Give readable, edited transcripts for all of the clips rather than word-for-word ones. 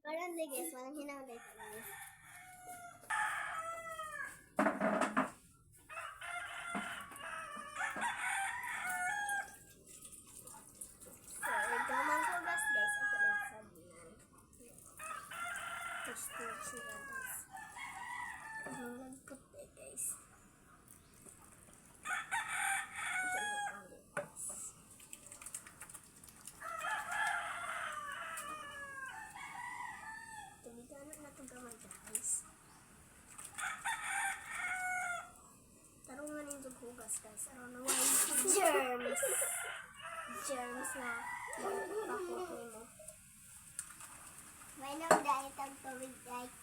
Parang di guys, walang hinahuli ko guys. So, ikaw man ko guys, ito lang sabihan. Touch sila guys. Ang puti guys. Ito lang ulit guys. Tumiganan na ito gamay guys. Tarungan yung hugas guys. Aron na why germs. Germs na pakot mo. May nang diet ang tubig guys.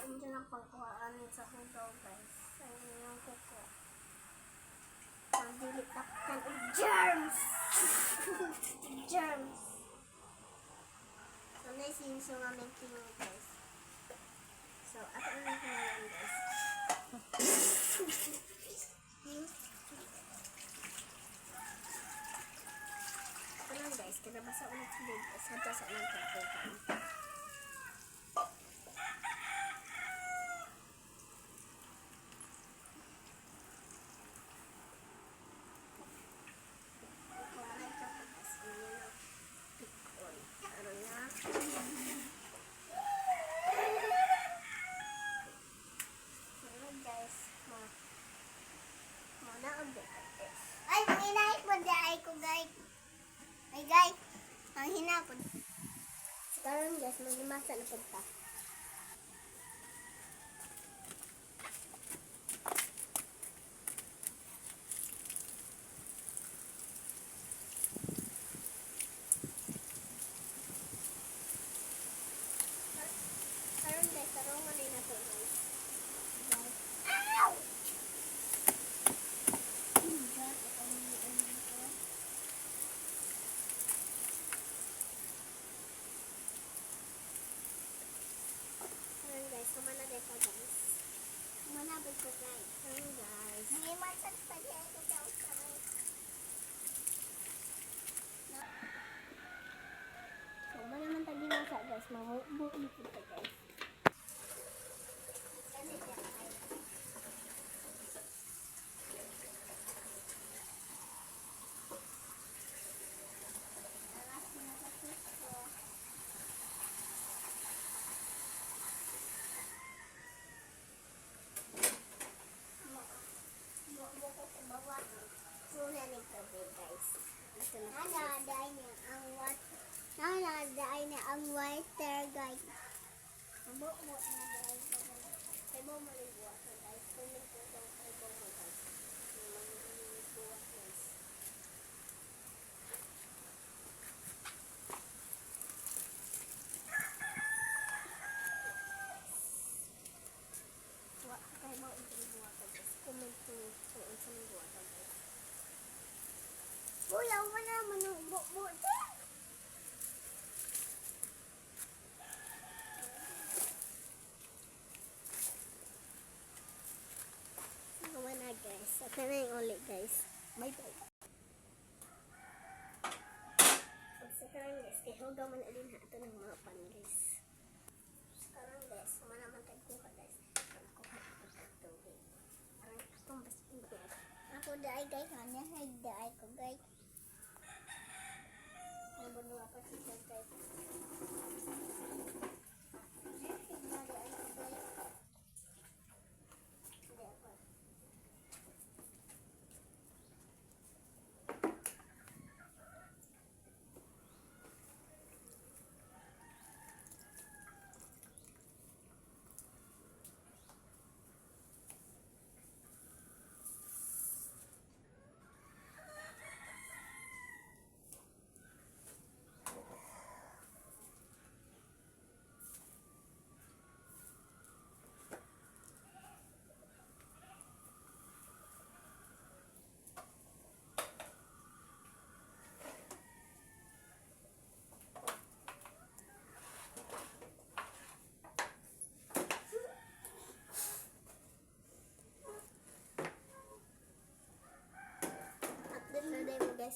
Hindi lang pangkuhaan sa hugaw guys. Ayun yung kuko. Pagdilit taktan ng germs! Germs! So, naisin so nga may tingin guys. So, ato na yan guys. Ito lang guys, kinabasa ulit sila guys. Hanta sa ulit kakukan. Ay, manginahit mo ay ko guys. Ay guys, ang hinapon. Sekarang guys, magimasa na punta. Sekarang guys, tarungan na ito guys. Ow! Kumana dito guys. Manabay ko guys. Ayun guys. May masan pa dyan ito guys. So, naman tayo nasa guys. Mabubuo dito guys. Nanadaay na ang water guys. Mabuo na guys. Kaya mo malibuwa guys. Kunin ko ito kay Bomo guys. Malibuwa guys. Kaya mo malibuwa guys. Kunin ko ito sa malibuwa guys. Bulaw mo na manubuo. Guys, at na yung ulit guys. Bye bye. Sekarang guys, kaya huwag man alin ha ito ng mga pan guys. Sekarang guys, naman tayo kuha guys. Kuha ako sa tubig. Parang itong basin guys. Ako daay guys, hanya daay ko guys. Nabunwa pa siya guys.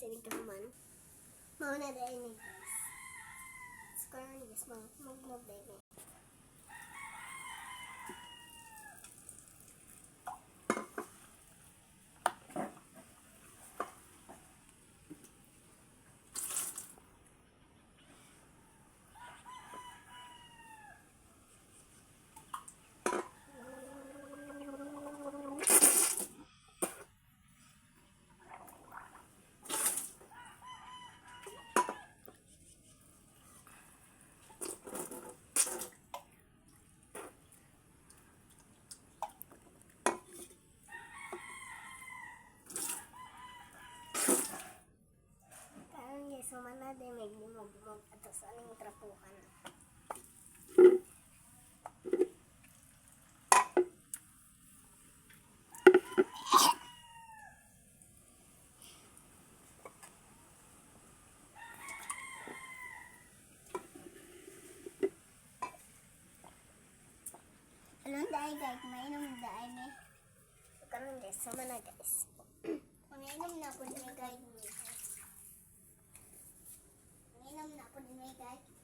sinig ka naman. Mauna dahil ni guys. So karon guys, mag-vlog dahil. So, mana din may gumog-gumog ato sa aning trapuhan. Alon dahil guys, mainom dahil ni. So, karon guys, sama na guys. Kung nainom na po ni guys. Nainom na po ni guys.